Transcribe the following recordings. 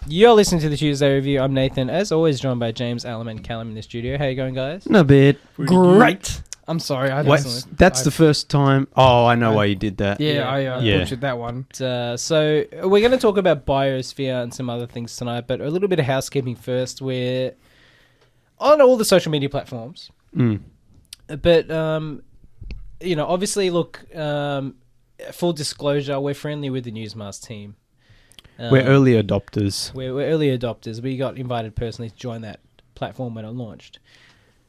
You're listening to the Tuesday Review. I'm Nathan, as always, joined by James, Alan, and Callum in the studio. How you going, guys? Not bad. Great. I'm sorry. That's the first time. Oh, I know why you did that. I butchered that one. So we're going to talk about Biosphere and some other things tonight, but a little bit of housekeeping first. We're on all the social media platforms. But, obviously, look, full disclosure, we're friendly with the Newsmaster team. We're early adopters. We're early adopters. We got invited personally to join that platform when it launched.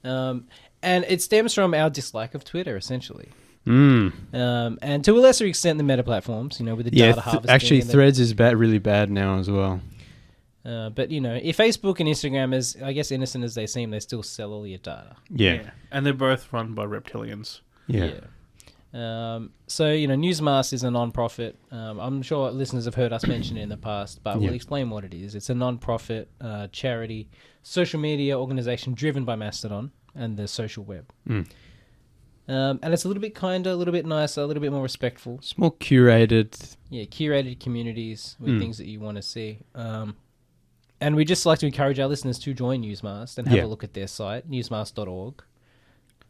And it stems from our dislike of Twitter, essentially. And to a lesser extent, the meta platforms, with the data harvesting. Actually, Threads is really bad now as well. But, if Facebook and Instagram, as I guess innocent as they seem, they still sell all your data. Yeah. And they're both run by reptilians. Yeah. Newsmaster is a non-profit. I'm sure listeners have heard us mention it in the past, but we'll explain what it is. It's a non-profit charity social media organization driven by Mastodon and the social web. And it's a little bit kinder, a little bit nicer, a little bit more respectful. It's more curated. Yeah, curated communities with things that you want to see. And we just like to encourage our listeners to join Newsmaster and have a look at their site, newsmaster.org.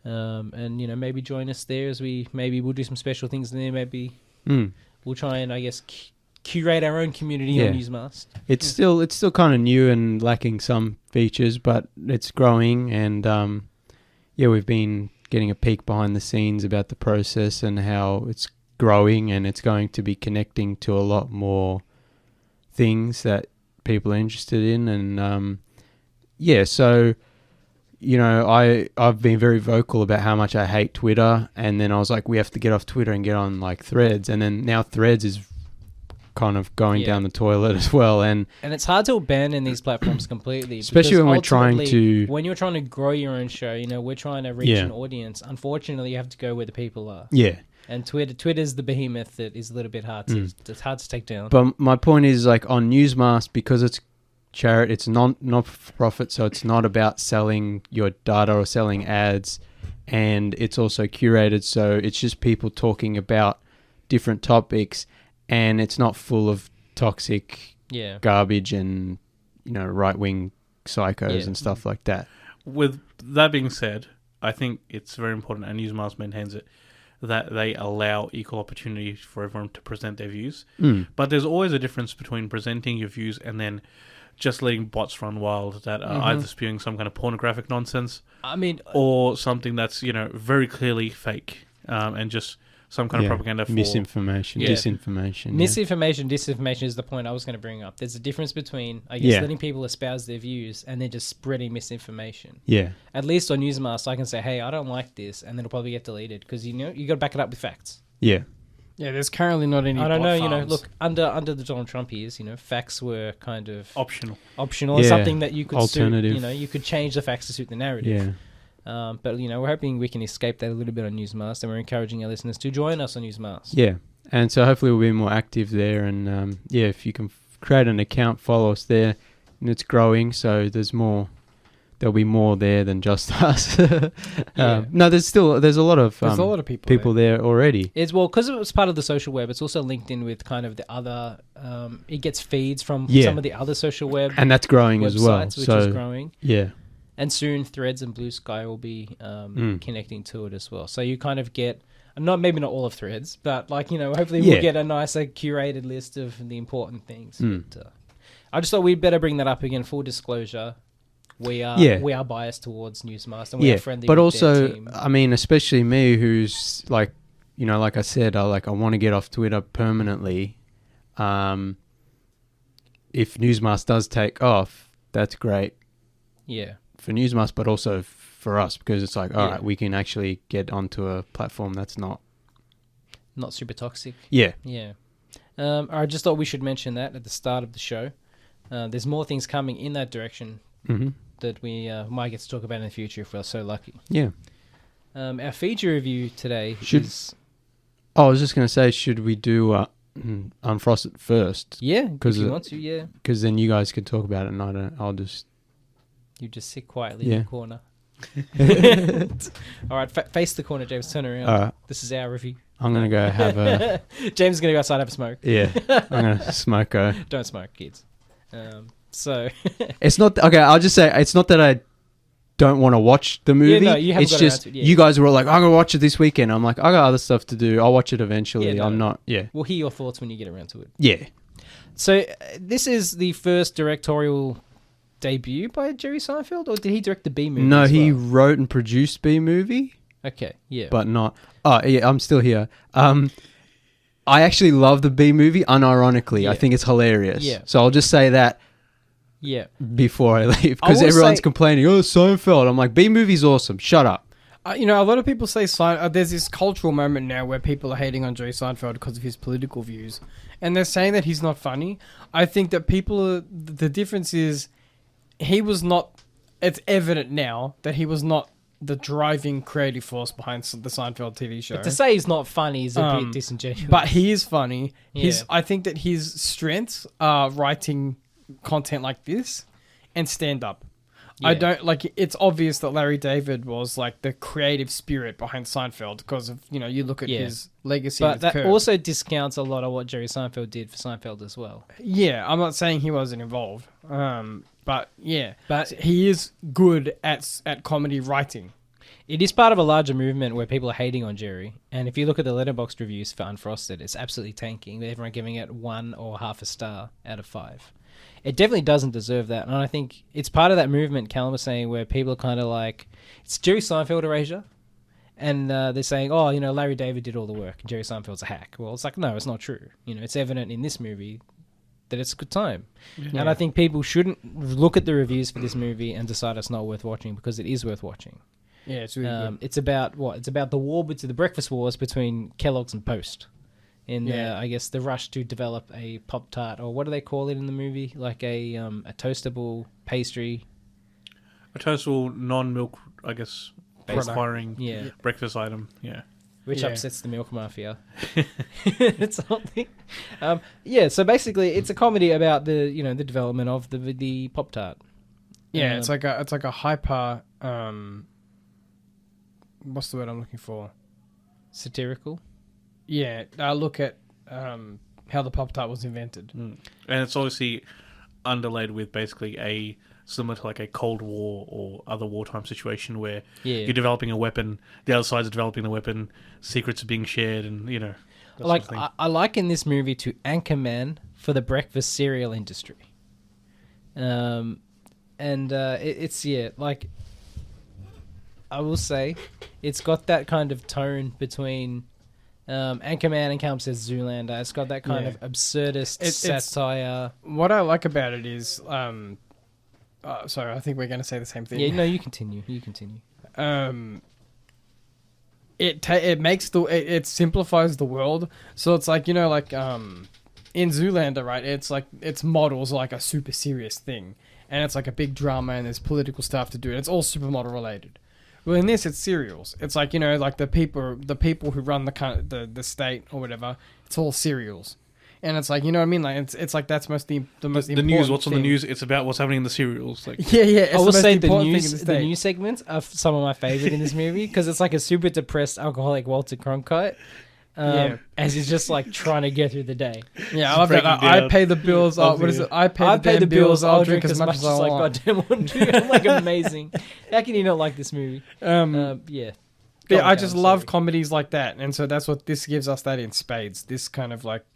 And maybe join us there as we'll do some special things in there. Maybe we'll try and curate our own community on Newsmaster. It's still kind of new and lacking some features, but it's growing. And we've been getting a peek behind the scenes about the process and how it's growing, and it's going to be connecting to a lot more things that people are interested in. And so. I've been very vocal about how much I hate Twitter, and then I was like, we have to get off Twitter and get on Threads, and then now Threads is kind of going down the toilet as well, and it's hard to abandon these platforms completely, especially when you're trying to grow your own show. We're trying to reach an audience. Unfortunately, you have to go where the people are. And Twitter's the behemoth that is a little bit hard to it's hard to take down. But my point is, on Newsmaster, because it's charity, it's non-profit, so it's not about selling your data or selling ads, and it's also curated, so it's just people talking about different topics, and it's not full of toxic garbage and right-wing psychos and stuff like that. With that being said, I think it's very important, and Newsmaster maintains it, that they allow equal opportunity for everyone to present their views. But there's always a difference between presenting your views and then just letting bots run wild that are either spewing some kind of pornographic nonsense, or something that's very clearly fake, and just some kind of propaganda for misinformation, disinformation. Disinformation is the point I was going to bring up. There's a difference between, letting people espouse their views and then just spreading misinformation. At least on Newsmaster, I can say, hey, I don't like this, and then it'll probably get deleted because you got to back it up with facts. Yeah, there's currently not any. I don't know. farms. Look, under the Donald Trump years, facts were kind of optional, and something that you could alternative. suit. You could change the facts to suit the narrative. But we're hoping we can escape that a little bit on Newsmaster, and we're encouraging our listeners to join us on Newsmaster. And so hopefully we'll be more active there, and if you can create an account, follow us there, and it's growing, so there'll be more there than just us. No, there's a lot of people there already. It's because it was part of the social web. It's also linked in with kind of the other. It gets feeds from some of the other social web, and that's growing as well. Which is growing. And soon Threads and Blue Sky will be connecting to it as well. So you kind of get maybe not all of Threads, but hopefully we'll get a nicer curated list of the important things. But, I just thought we'd better bring that up again. Full disclosure. We are biased towards Newsmaster. And we are friendly but with also, their team. Especially me, who's like I said, I want to get off Twitter permanently. If Newsmaster does take off, that's great. For Newsmaster, but also for us, because it's all right, we can actually get onto a platform that's not super toxic. I just thought we should mention that at the start of the show. There's more things coming in that direction. That we might get to talk about in the future if we're so lucky. Our feature review today is... I was just going to say, should we do Unfrost it first? If you want to, because then you guys can talk about it, and I'll just... You just sit quietly in the corner. All right, face the corner, James. Turn around. This is our review. I'm going to go have a... James is going to go outside and have a smoke. I'm going to smoke Don't smoke, kids. So it's not okay. I'll just say it's not that I don't want to watch the movie. Yeah, no, you haven't it's got just around to it, yeah. you guys were all like, I'm gonna watch it this weekend. I'm like, I got other stuff to do. I'll watch it eventually. Yeah, no. I'm not. Yeah. we'll hear your thoughts when you get around to it. Yeah. So this is the first directorial debut by Jerry Seinfeld, or did he direct the B movie? No, as he well? wrote and produced B movie, Okay, yeah. but not. Oh yeah, I'm still here. I actually love the B movie. Unironically, I Yeah. think it's hilarious. Yeah. So I'll just say that yeah. before I leave I because will everyone's say- complaining. Oh, Seinfeld. I'm like, B movie's awesome. Shut up. You know, a lot of people say there's this cultural moment now where people are hating on Jerry Seinfeld because of his political views, and they're saying that he's not funny. I think that the difference is he was not. It's evident now that he was not the driving creative force behind the Seinfeld TV show. But to say he's not funny is a bit Um, disingenuous. But he is funny. Yeah. I think that his strengths are writing content like this and stand up. I Yeah. don't like. It's obvious that Larry David was like the creative spirit behind Seinfeld because of you look at Yeah. his legacy. But with that Kirk. also discounts a lot of what Jerry Seinfeld did for Seinfeld as well. Yeah, I'm not saying he wasn't involved. But yeah, but he is good at comedy writing. It is part of a larger movement where people are hating on Jerry. And if you look at the Letterboxd reviews for Unfrosted, it's absolutely tanking. With everyone giving it 1 or half a star out of 5. It definitely doesn't deserve that. And I think it's part of that movement Callum was saying where people are kind of like, it's Jerry Seinfeld erasure. And they're saying, oh, Larry David did all the work and Jerry Seinfeld's a hack. Well, it's like, no, it's not true. It's evident in this movie that it's a good time. Yeah. And I think people shouldn't look at the reviews for this movie and decide it's not worth watching because it is worth watching. Yeah, it's really good. It's about what? It's about the breakfast wars between Kellogg's and Post. In I guess the rush to develop a Pop-Tart, or what do they call it in the movie? Like a toastable pastry. A toastable non-milk, I guess, requiring Yeah. breakfast item. Yeah. Which Yeah. upsets the milk mafia. It's something. So basically it's a comedy about the development of the Pop-Tart. Yeah, it's like a hyper. What's the word I'm looking for? Satirical. Yeah, I look at how the Pop-Tart was invented. And it's obviously underlaid with basically similar to like a Cold War or other wartime situation where Yeah. you're developing a weapon, the other side's developing the weapon, secrets are being shared, and that sort of thing. I liken this movie to Anchorman for the breakfast cereal industry. It's like I will say, it's got that kind of tone between Anchorman and Callum says Zoolander. It's got that kind Yeah. of absurdist It's- satire. What I like about it is, sorry, I think we're going to say the same thing. Yeah, no, you continue. You continue. It makes it simplifies the world. So it's like in Zoolander, right? It's like its models are like a super serious thing, and it's like a big drama, and there's political stuff to do, and it's all supermodel related. Well, in this, it's cereals. It's like like the people who run the state or whatever. It's all cereals, and it's like what I mean. Like it's like that's the most the important news, what's on the thing. news, it's about what's happening in the cereals. Like, Yeah, yeah. It's I will the most say the important thing in news the the state. news segments are some of my favorite in this movie because it's like a super depressed alcoholic Walter Cronkite. Yeah. As he's just like trying to get through the day. Yeah, I love that. breaking I down. pay the bills. What is it? I pay the bills. I'll drink as much as I want. goddamn want to. I'm like amazing. How can you not like this movie? Yeah. Go Yeah, on, I just Callum, love sorry. comedies like that, and so that's what this gives us. That in spades, this kind of like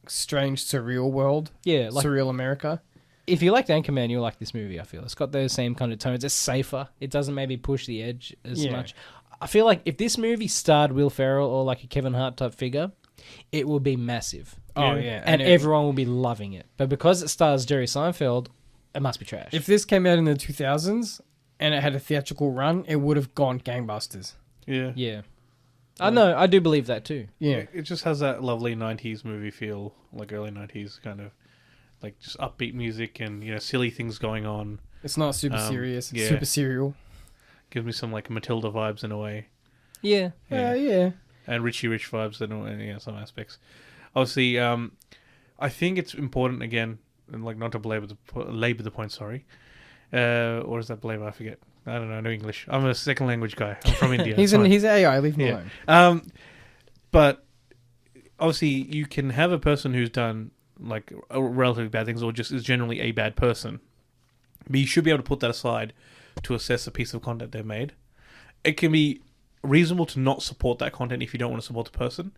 strange, surreal world, Yeah, like surreal America. if you liked Anchorman, you'll like this movie. I feel it's got those same kind of tones. It's safer. It doesn't maybe push the edge as Yeah. much. I feel like if this movie starred Will Ferrell or like a Kevin Hart type figure, it will be massive. Oh yeah, And everyone will be loving it. But because it stars Jerry Seinfeld, it must be trash. if this came out in the 2000s and it had a theatrical run, it would have gone gangbusters. yeah. yeah. I know. I do believe that too. Yeah, It just has that lovely 90s movie feel, like early 90s kind of, like just upbeat music and, silly things going on. it's not super serious. It's yeah. super serial. Gives me some, like, Matilda vibes in a way. Yeah. Yeah. And Richie Rich vibes in some aspects. Obviously, I think it's important, again, and like not to labor the point, sorry. Or is that belabor? I forget. I don't know. No English. I'm a second language guy. I'm from India. He's It's fine. he's AI. Leave him Yeah. alone. But obviously, you can have a person who's done like relatively bad things or just is generally a bad person. But you should be able to put that aside to assess a piece of content they've made. It can be reasonable to not support that content if you don't want to support the person,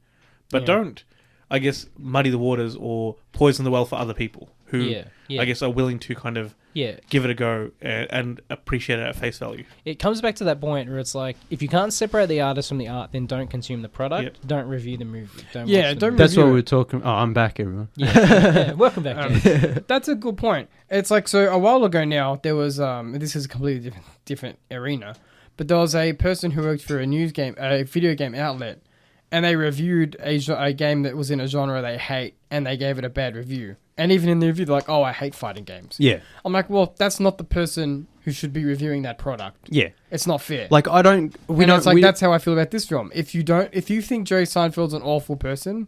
but don't, I guess, muddy the waters or poison the well for other people who, I guess, are willing to kind of give it a go and appreciate it at face value. It comes back to that point where it's like, if you can't separate the artist from the art, then don't consume the product. Yep. Don't review the movie. Don't watch the movie. That's what we were talking. Oh, I'm back, everyone. Welcome back. James. That's a good point. It's like, so a while ago now, there was this is a completely different arena, but there was a person who worked for a video game outlet. And they reviewed a game that was in a genre they hate, and they gave it a bad review. And even in the review, they're like, "Oh, I hate fighting games." Yeah. I'm like, well, that's not the person who should be reviewing that product. Yeah. It's not fair. Like, I don't... That's how I feel about this film. If you think Jerry Seinfeld's an awful person,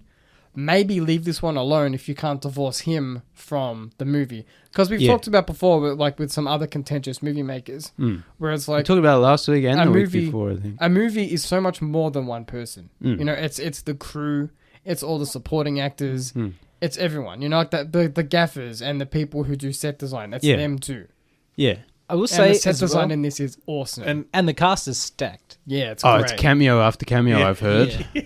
maybe leave this one alone if you can't divorce him from the movie. Because we've talked about before, with some other contentious movie makers, where it's like... We talked about it last week and the week before, I think. A movie is so much more than one person. You know, it's the crew, it's all the supporting actors, it's everyone. You know, like the gaffers and the people who do set design. That's them too. Yeah. I will say the set design in this is awesome. And the cast is stacked. Yeah, it's great. Oh, it's cameo after cameo, I've heard. Yeah.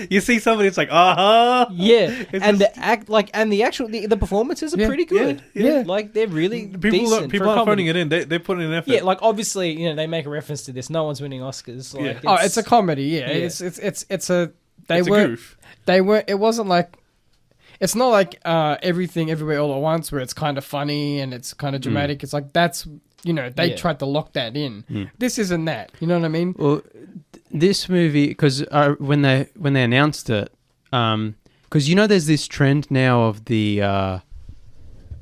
You see somebody, it's like, aha! Yeah, and the performances are pretty good. Yeah. Like, they're really decent. People aren't phoning it in. They're putting in effort. Yeah, like, obviously, you know, they make a reference to this. No one's winning Oscars. Like, it's a comedy. Yeah, it's a goof. It wasn't like. It's not like Everything Everywhere All at Once, where it's kind of funny and it's kind of dramatic. It's like they tried to lock that in. This isn't that. You know what I mean? Well, this movie, because when they announced it, because you know there's this trend now of the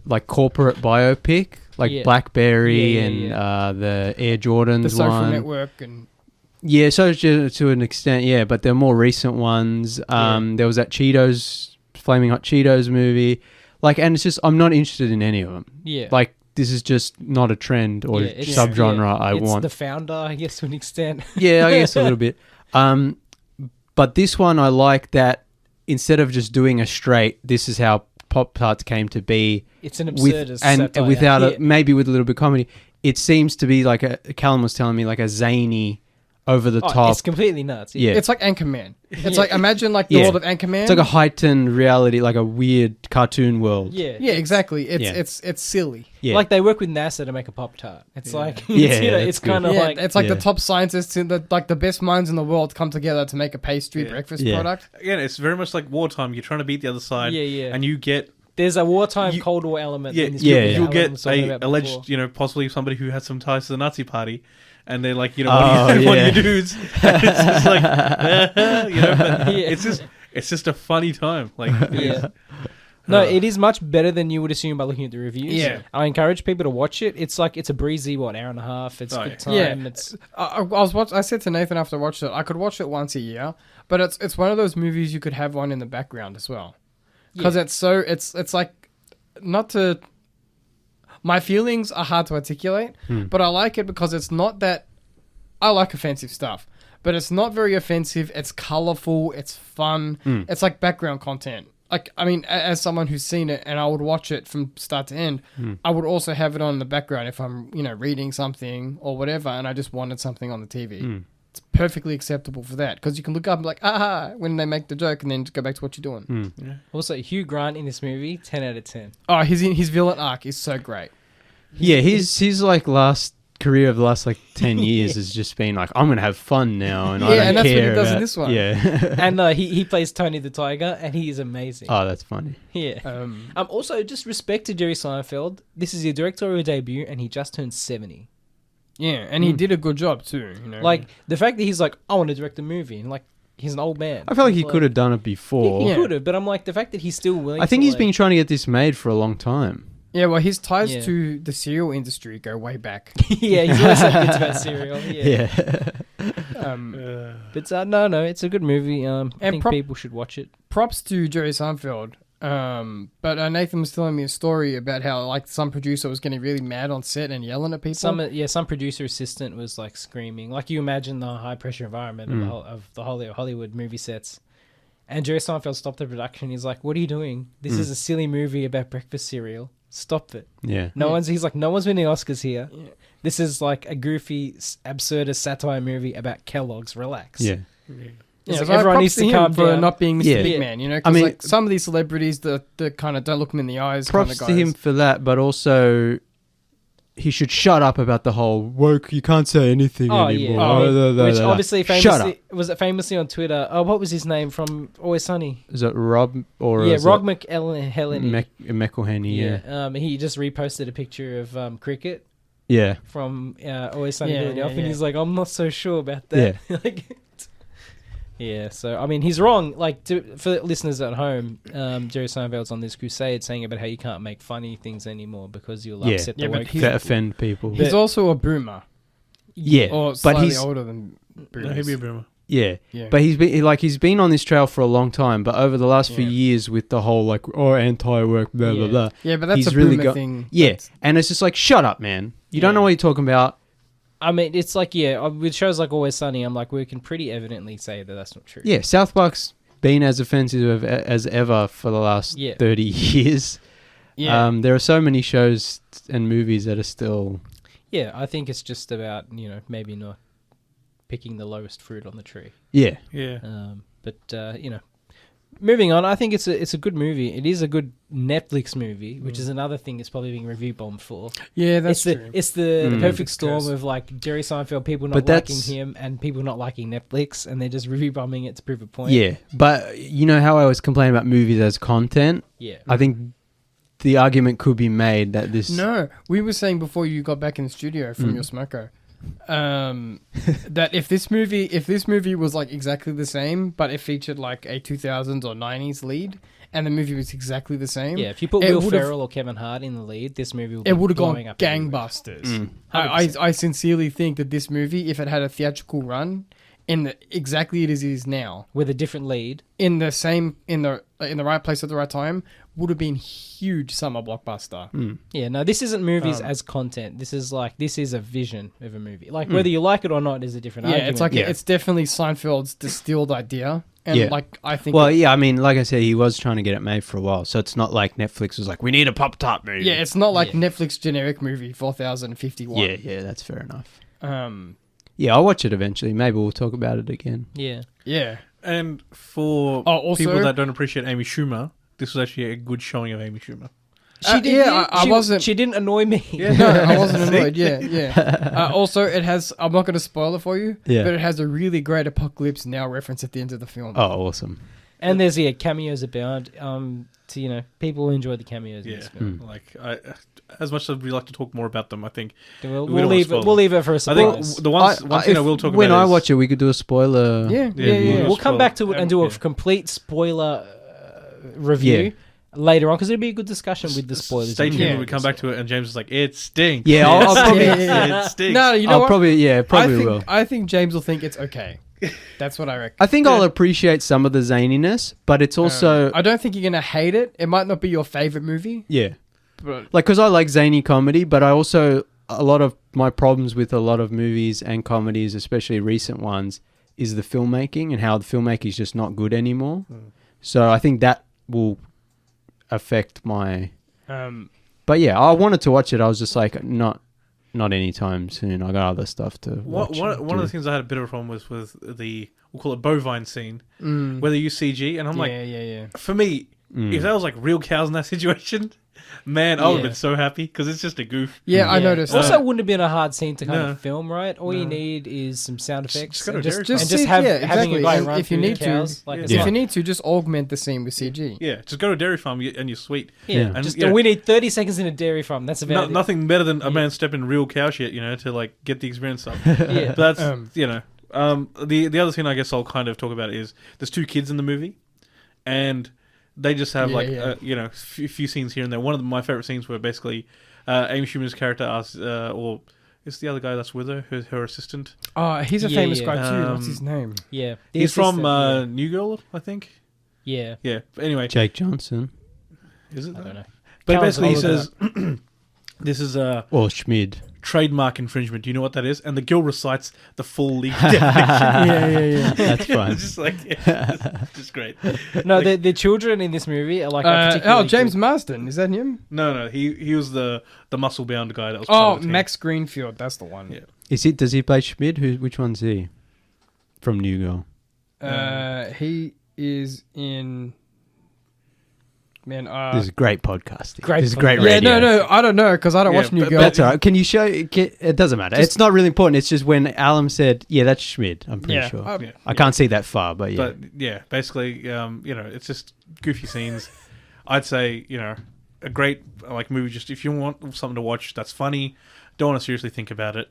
like corporate biopic, like BlackBerry and the Air Jordans the Social one. Network and. Yeah, so to an extent, but they're more recent ones. There was that Flaming Hot Cheetos movie, like, and it's just I'm not interested in any of them. Yeah, like this is just not a trend or subgenre I want. It's the founder, I guess, to an extent. Yeah, I guess a little bit. But this one I like that instead of just doing a straight, this is how Pop-Tarts came to be. It's an absurdist and without maybe with a little bit of comedy. It seems to be like Callum was telling me, like a zany. Over the top. It's completely nuts. Yeah. It's like Anchorman. It's like, imagine like the world of Anchorman. It's like a heightened reality, like a weird cartoon world. Yeah, exactly. It's silly. Yeah. Like they work with NASA to make a Pop-Tart. It's like, it's kind of like... It's like the top scientists and the best minds in the world come together to make a pastry breakfast product. Again, it's very much like wartime. You're trying to beat the other side. And you get... There's a wartime Cold War element in this movie. You'll get a alleged, possibly somebody who has some ties to the Nazi party. And they're like, one of your dudes. And it's just like, but it's just a funny time. Like, no, it is much better than you would assume by looking at the reviews. Yeah, I encourage people to watch it. It's like it's a breezy hour and a half. It's good time. Yeah. It's I said to Nathan after I watched it, I could watch it once a year, but it's one of those movies you could have one in the background as well, because it's like not to. My feelings are hard to articulate, but I like it because it's not that... I like offensive stuff, but it's not very offensive. It's colourful. It's fun. It's like background content. Like, I mean, as someone who's seen it and I would watch it from start to end, I would also have it on in the background if I'm, reading something or whatever and I just wanted something on the TV. It's perfectly acceptable for that because you can look up and be like, when they make the joke and then just go back to what you're doing. Yeah. Also, Hugh Grant in this movie, 10 out of 10. Oh, his villain arc is so great. Yeah, his like last career of the last like 10 years has just been like, I'm going to have fun now and I don't care. And that's what he does in this one. Yeah. And he plays Tony the Tiger and he is amazing. Oh, that's funny. Yeah. Also, just respect to Jerry Seinfeld. This is his directorial debut and he just turned 70. Yeah, and he did a good job too. Like, the fact that he's like, I want to direct a movie, and like, he's an old man. I feel like he could have done it before. He could have, but I'm like, the fact that he's still willing I think he's been trying to get this made for a long time. Yeah, well, his ties to the cereal industry go way back. Yeah, he's always said bits about cereal. Yeah. But no, it's a good movie. I think people should watch it. Props to Jerry Seinfeld. But Nathan was telling me a story about how like some producer was getting really mad on set and yelling at people. Some producer assistant was like screaming. Like you imagine the high pressure environment of the Hollywood movie sets. And Jerry Seinfeld stopped the production. He's like, "What are you doing? This is a silly movie about breakfast cereal. Stop it." Yeah. He's like, no one's winning Oscars here. Yeah. This is like a goofy, absurdist satire movie about Kellogg's. Relax. Yeah. Yeah, like so everyone needs to calm for down. not being Mr. Yeah. Big Man, you know. I mean, like some of these celebrities, the kind of don't look them in the eyes. Props kind of to guys. him for that, but also he should shut up about the whole woke. You can't say anything anymore. Which obviously Shut up. was it famously on Twitter. Oh, what was his name from Always Sunny? Is it Rob or Rob McElhenney? McElhenney? Yeah. He just reposted a picture of cricket. Yeah. From Always Sunny in Philadelphia, and yeah. he's like, I'm not so sure about that. Yeah. So I mean, he's wrong. Like for listeners at home, Jerry Seinfeld's on this crusade saying about how you can't make funny things anymore because you'll upset the woke. To offend people. He's also a boomer. Yeah, or slightly older than boomers. No, he'd be a boomer. Yeah. Yeah. But he's been on this trail for a long time. But over the last few years, with the whole anti-work blah blah blah. Yeah, but that's he's a really boomer thing. Yeah, and it's just like, shut up, man. You don't know what you're talking about. I mean, it's like, with shows like Always Sunny, I'm like, we can pretty evidently say that that's not true. Yeah, South Park's been as offensive as ever for the last 30 years. Yeah. There are so many shows and movies that are still... Yeah, I think it's just about, maybe not picking the lowest fruit on the tree. Yeah. Yeah. Moving on, I think it's a good movie. It is a good Netflix movie, which is another thing it's probably being review bombed for. Yeah, that's true. It's the perfect storm of like Jerry Seinfeld, people not liking him, and people not liking Netflix, and they're just review bombing it to prove a point. Yeah, but you know how I always complain about movies as content? Yeah. I think the argument could be made that this... No, we were saying before you got back in the studio from your smoko, that if this movie was like exactly the same, but it featured like a 2000s or 90s lead, and the movie was exactly the same. Yeah, if you put Will Ferrell or Kevin Hart in the lead, this movie would have gone gangbusters. I sincerely think that this movie, if it had a theatrical run, exactly it is now, with a different lead, in the right place at the right time, would have been huge summer blockbuster. Yeah, no, this isn't movies as content. This is a vision of a movie. Like whether you like it or not is a different argument. It's like it's definitely Seinfeld's distilled idea. And I think... Well, I mean, like I said, he was trying to get it made for a while, so it's not like Netflix was like, we need a Pop-Tart movie. Yeah, it's not like Netflix generic movie 4051. Yeah, that's fair enough. Yeah, I'll watch it eventually. Maybe we'll talk about it again. Yeah. Yeah. And for people that don't appreciate Amy Schumer, this was actually a good showing of Amy Schumer. She did. I wasn't. She didn't annoy me. Yeah. No, I wasn't annoyed. Yeah. Also, it has. I'm not going to spoil it for you. Yeah. But it has a really great Apocalypse Now reference at the end of the film. Oh, awesome. And there's cameos abound. To people enjoy the cameos in this film. Like, as much as we like to talk more about them, I think we'll leave it for a surprise. I think the one thing I will talk about when I watch it, we could do a spoiler. Yeah. We'll come back to it and do a complete spoiler review later on, because it'll be a good discussion with the spoilers. Stay tuned when we come back to it, and James is like, "It stinks." Yeah, I'll probably. It stinks. No, you know what? Probably will. I think James will think it's okay. That's what I reckon. I think I'll appreciate some of the zaniness, but it's also... I don't think you're going to hate it. It might not be your favorite movie. Yeah. But because I like zany comedy, but I also... A lot of my problems with a lot of movies and comedies, especially recent ones, is the filmmaking and how the filmmaking is just not good anymore. So I think that will affect my... But yeah, I wanted to watch it. I was just like, not anytime soon. I got other stuff to watch. One of the things I had a bit of a problem with was we'll call it bovine scene, where they use CG, and I'm like, for me, if that was like real cows in that situation, man, I would have been so happy, because it's just a goof. Yeah, I noticed. Also, it wouldn't have been a hard scene to kind of film, right? All you need is some sound effects, having a guy run if you need cows, to. If you need to, just augment the scene with CG. Yeah, just go to a dairy farm and you're sweet. Yeah, and we need 30 seconds in a dairy farm. That's about nothing better than a man stepping real cow shit, to like get the experience up. Yeah, but that's the other thing I guess I'll kind of talk about is there's two kids in the movie, and they just have a few scenes here and there. One of my favorite scenes were basically Amy Schumer's character asks, or it's the other guy that's with her assistant. Oh, he's a famous guy too. What's his name? Yeah, he's from New Girl, I think. Yeah. Yeah. But anyway, Jake Johnson. Is it? I don't know. But basically, he says, "This is or Schmid." trademark infringement. Do you know what that is? And the girl recites the full legal definition. Yeah. That's fun. It's just like, it's just great. No, Like- the children in this movie are like particularly James good. Marsden, is that him? No, he was the muscle bound guy that was. part Oh, of the team. Max Greenfield, that's the one. Yeah. Does he play Schmid? Which one's he? From New Girl. He is in. Man, This is great podcasting. Great This is great podcast. radio. no, I don't know because I don't Yeah, watch New but Girl. That's all right. Can you show? It doesn't matter. It's not really important. It's just when Alan said, "Yeah, that's Schmid." I'm pretty sure. Yeah. I can't see that far, but yeah. But yeah, basically, it's just goofy scenes. I'd say, a great movie. Just if you want something to watch that's funny, don't want to seriously think about it,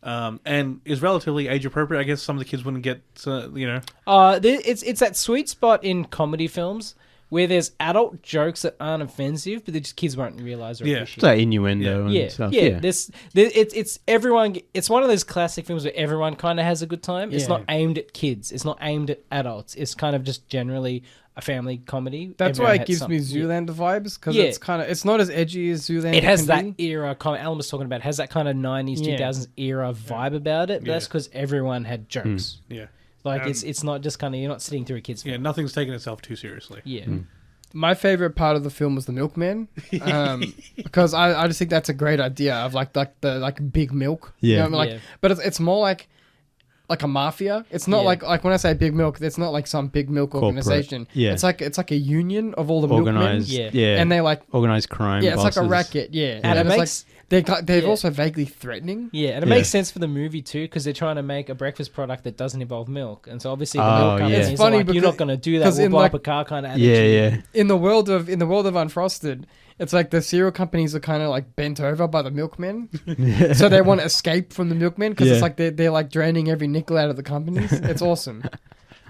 and is relatively age appropriate. I guess some of the kids wouldn't get, It's that sweet spot in comedy films where there's adult jokes that aren't offensive, but the kids won't realize or Yeah. it's appreciate. like innuendo and Yeah, stuff. yeah. It's everyone. It's one of those classic films where everyone kind of has a good time. It's Yeah. not aimed at kids. It's not aimed at adults. It's kind of just generally a family comedy. That's Everyone why it has gives me something. Zoolander vibes because Yeah. it's not as edgy as Zoolander. It has can that be. era. Alan was talking about has that kind of 90s, Yeah. 2000s era vibe about it. But that's Yeah. because everyone had jokes. yeah, Like Um, it's not just kind of you're not sitting through a kid's film. yeah, nothing's taking itself too seriously. Yeah. My favorite part of the film was the milkman, because I just think that's a great idea of like big milk. You Yeah. know what I mean? Yeah. But it's more like a mafia. It's not Yeah. like when I say big milk, it's not like some big milk Corporate. organization. Yeah. It's like a union of all the Organized. Yeah. Yeah. and they like organized crime. it's like a bosses. racket. Yeah, And it it's makes they're yeah. also vaguely threatening. Yeah, and it Yeah. makes sense for the movie too because they're trying to make a breakfast product that doesn't involve milk, and so obviously the Oh, milk yeah. companies It's are funny like, you're not because- going to do that. 'cause We'll in, blow like- up a car kind of Yeah, attitude. yeah. In the world of Unfrosted, it's like the cereal companies are kind of like bent over by the milkmen, so they want to escape from the milkmen because Yeah. it's like they're like draining every nickel out of the companies. It's awesome.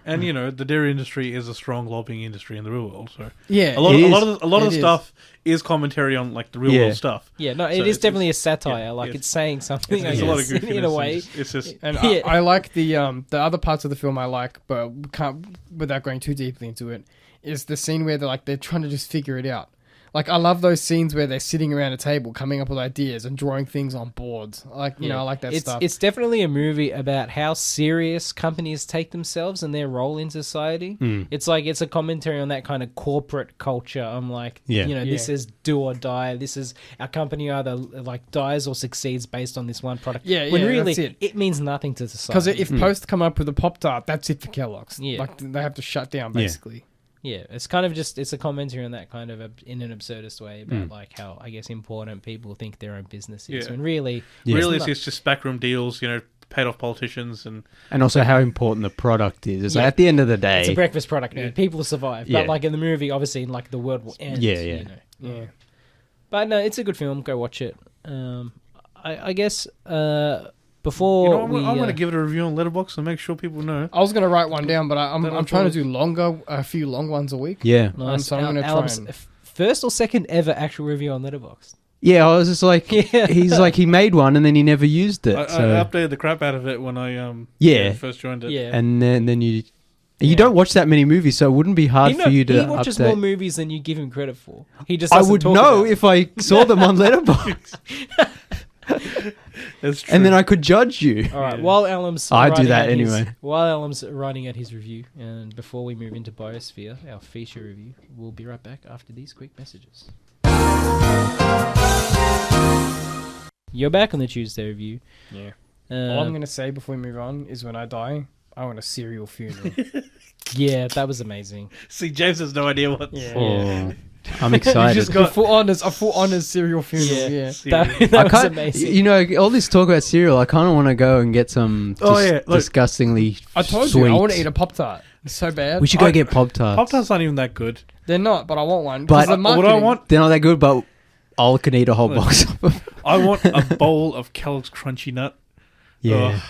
And the dairy industry is a strong lobbying industry in the real world. So Yeah, a lot It of the is. stuff is commentary on like the real Yeah. world stuff. Yeah, no, So it is it's- definitely a satire. yeah, like yes. it's saying something. There's I a lot of guess, goofiness. in a way. It's just and Yeah. I like the other parts of the film I like, but can't without going too deeply into it. Is the scene where they're trying to just figure it out. Like I love those scenes where they're sitting around a table, coming up with ideas and drawing things on boards. I like that stuff. It's definitely a movie about how serious companies take themselves and their role in society. It's a commentary on that kind of corporate culture. I'm like, Yeah. this Yeah. is do or die. This is our company either like dies or succeeds based on this one product. Yeah, when yeah, really that's it. it means nothing to society. Because if Post come up with a Pop-Tart, that's it for Kellogg's. Yeah. Like they have to shut down Yeah. basically. Yeah, it's kind of it's a commentary on that kind of in an absurdist way about like how I guess important people think their own business is Yeah. when really really not. it's just backroom deals. Paid off politicians and And also how important the product is. It's Yeah. like at the end of the day. it's a breakfast product. Yeah. People survive, Yeah. but like in the movie, obviously, like the world will end. Yeah, yeah. Yeah. But no, it's a good film. Go watch it. I guess before I'm we, going to give it a review on Letterboxd and make sure people know. I was gonna write one down, but I'm Then I'll trying to follow. do a few long ones a week. yeah. nice. so I'm gonna try Alan's and- first or second ever actual review on Letterboxd. Yeah, I was just like, Yeah. he's like, he made one and then he never used it. I so. updated the crap out of it when I Yeah. first joined it. Yeah. And then you Yeah. don't watch that many movies, so it wouldn't be hard for you to he watches update. more movies than you give him credit for. He just I doesn't would talk know about it. if I saw them on Letterboxd, That's true. and then I could judge you. All right. Yeah. While Alan's I do writing that out his- anyway. While Alan's writing out his review, and before we move into Biosphere, our feature review, we'll be right back after these quick messages. You're back on the Tuesday review. Yeah. All I'm Uh, gonna say before we move on is when I die, I want a cereal funeral. yeah, that was amazing. See, James has no idea what. Yeah. Oh, I'm excited. just A got- full honors cereal funeral. Yeah. Yeah. That I was can't, amazing. you know, all this talk about cereal, I kind of want to go and get some Oh, yeah, look, disgustingly I told sweet. you I want to eat a Pop-Tart. It's so bad. We should go get Pop-Tarts. Pop-Tarts aren't even that good. They're not, but I want one. But- 'Cause the What I marketing- want, They're not that good, but I can eat a whole Look. box of them. I want a bowl of Kellogg's Crunchy Nut. Yeah. Ugh.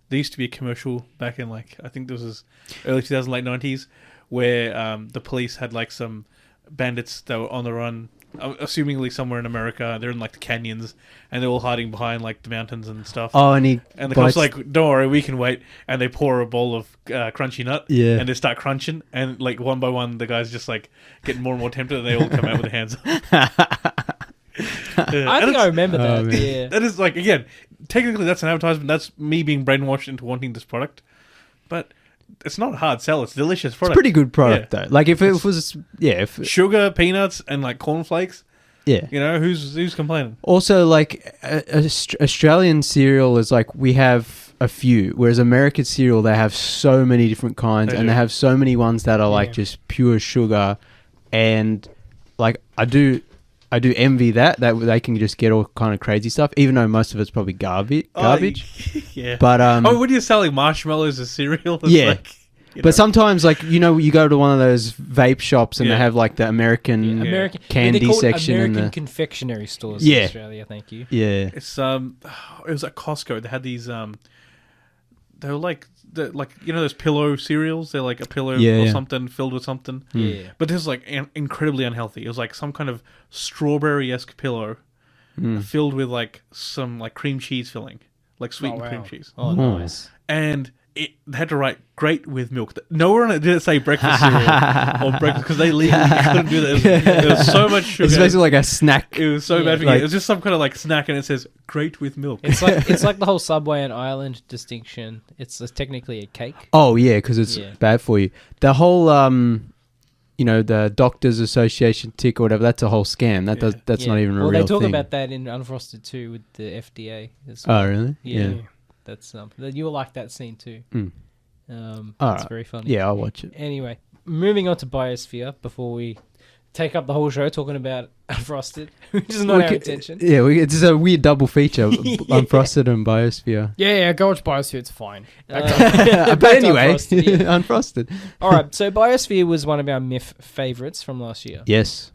There used to be a commercial back in I think this was early 2000s, late 90s, where the police had some bandits that were on the run, assumingly somewhere in America. They're in the canyons, and they're all hiding behind the mountains and stuff. Oh, and he And the cops bites- don't worry, we can wait. And they pour a bowl of Crunchy Nut, Yeah. and they start crunching. And one by one, the guys just getting more and more tempted, and they all come out with their hands up. I think I remember that. man. Yeah. That is like, again, technically that's an advertisement. That's me being brainwashed into wanting this product. But it's not a hard sell. It's a delicious product. It's a pretty good product though. Like if it was, Sugar, peanuts, and like cornflakes. yeah. You know, who's complaining? Also, like Australian cereal is like we have a few, whereas American cereal they have so many different kinds, and they have so many ones that are like just pure sugar, and like I do envy that they can just get all kind of crazy stuff, even though most of it's probably garbage. Yeah. But when you're selling marshmallows as cereal, it's yeah. like, But sometimes, like, you know, you go to one of those vape shops and they have like the American candy section American and confectionery stores in Australia. Thank you. Yeah, it's it was at Costco. They had these they were like you know those pillow cereals. They're like a pillow or something filled with something. Yeah, but this is like incredibly unhealthy. It was like some kind of strawberry-esque pillow filled with like some like cream cheese filling, like sweetened cream cheese. Oh, nice. And they had to write "great with milk." Nowhere on it did it say breakfast cereal or breakfast because they legally couldn't do that. It was so much sugar. It's basically like a snack. It was so bad for you. It was just some kind of like snack, and it says "great with milk." It's like the whole Subway and Ireland distinction. It's technically a cake. Oh yeah, because it's bad for you. The whole you know, the Doctors Association tick or whatever. That's a whole scam. That's not even a real thing. Well, they talk about that in Unfrosted too with the FDA. Oh really? Yeah. That's you will like that scene too. It's very funny. Yeah, I'll watch it. Anyway, moving on to Biosphere before we take up the whole show talking about Unfrosted, which is not our intention. Yeah, it's a weird double feature: Unfrosted and Biosphere. Yeah, go watch Biosphere. It's fine. But anyway, Unfrosted. All right, so Biosphere was one of our MIF favorites from last year. Yes.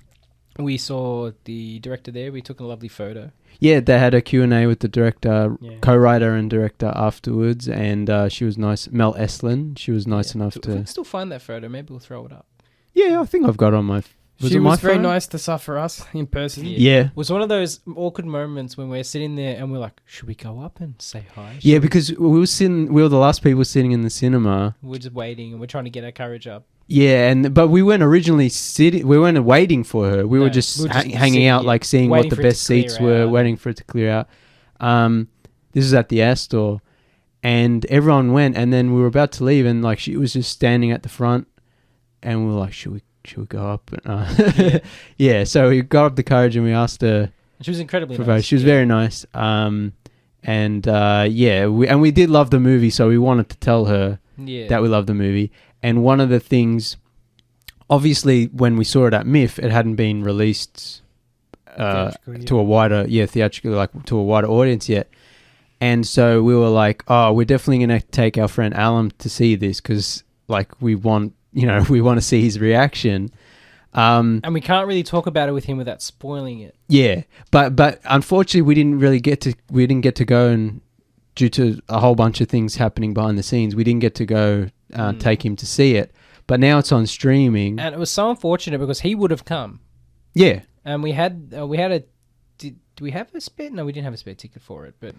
We saw the director there. We took a lovely photo. Yeah, they had a Q&A with the director, co-writer and director afterwards, and she was nice. Mel Eslin, she was nice enough to... If we can still find that photo, maybe we'll throw it up. Yeah, I think I've got it on my... She was very nice to suffer us in person. Yeah. It was one of those awkward moments when we're sitting there and we're like, should we go up and say hi? Yeah, because we were the last people sitting in the cinema. We're just waiting and we're trying to get our courage up. Yeah, but we weren't originally sitting. We weren't waiting for her. We were just hanging out, like seeing what the best seats were, waiting for it to clear out. This is at the Astor, and everyone went, and then we were about to leave, and like she was just standing at the front, and we were like, should we go up? Yeah, so we got up the courage and we asked her. She was incredibly nice. She was very nice. We did love the movie, so we wanted to tell her that we loved the movie. And one of the things, obviously, when we saw it at MIF, it hadn't been released to a wider, theatrically, like to a wider audience yet. And so we were like, oh, we're definitely going to take our friend Alan to see this because, like, we want to see his reaction. And we can't really talk about it with him without spoiling it. Yeah, but unfortunately, we didn't get to go, and due to a whole bunch of things happening behind the scenes, we didn't get to go take him to see it. But now it's on streaming, and it was so unfortunate because he would have come. Yeah, and we had a. Did we have a spare? No, we didn't have a spare ticket for it. But